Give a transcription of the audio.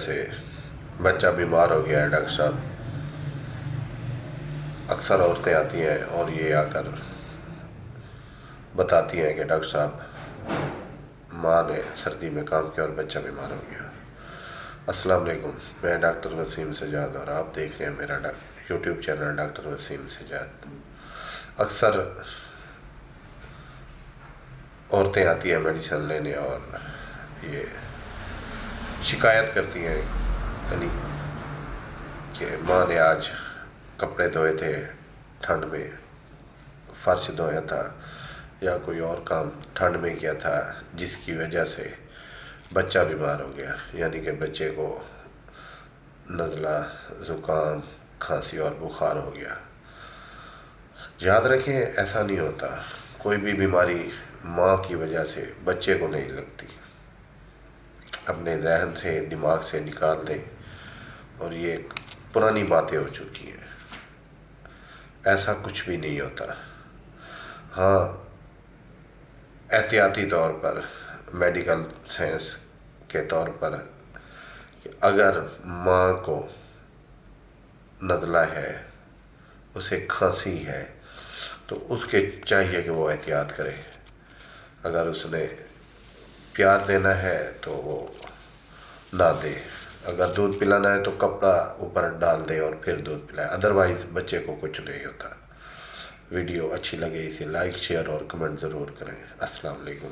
سے بچہ بیمار ہو گیا ہے ڈاکٹر صاحب. اکثر عورتیں آتی ہیں اور یہ آ کر بتاتی ہیں کہ ڈاکٹر صاحب ماں نے سردی میں کام کیا اور بچہ بیمار ہو گیا. السلام علیکم، میں ڈاکٹر وسیم سجاد اور آپ دیکھ رہے ہیں میرا YouTube channel Doctor Waseem Sajjad. اکثر عورتیں آتی ہیں میڈیسن لینے اور یہ شکایت کرتی ہیں یعنی کہ ماں نے آج کپڑے دھوئے تھے ٹھنڈ میں، فرش دھویا تھا یا کوئی اور کام ٹھنڈ میں کیا تھا جس کی وجہ سے بچہ بیمار ہو گیا، یعنی کہ بچے کو نزلہ، زکام، کھانسی اور بخار ہو گیا. یاد رکھیں ایسا نہیں ہوتا، کوئی بھی بیماری ماں کی وجہ سے بچے کو نہیں لگتی. اپنے ذہن سے، دماغ سے نکال دیں، اور یہ پرانی باتیں ہو چکی ہیں. ایسا کچھ بھی نہیں ہوتا. ہاں، احتیاطی طور پر، میڈیکل سائنس کے طور پر، کہ اگر ماں کو نزلہ ہے، اسے کھانسی ہے، تو اس کے چاہیے کہ وہ احتیاط کرے. اگر اس نے پیار دینا ہے تو وہ نہ دے، اگر دودھ پلانا ہے تو کپڑا اوپر ڈال دے اور پھر دودھ پلائے، ادروائز بچے کو کچھ نہیں ہوتا. ویڈیو اچھی لگے اسے لائک، شیئر اور کمنٹ ضرور کریں. السلام علیکم.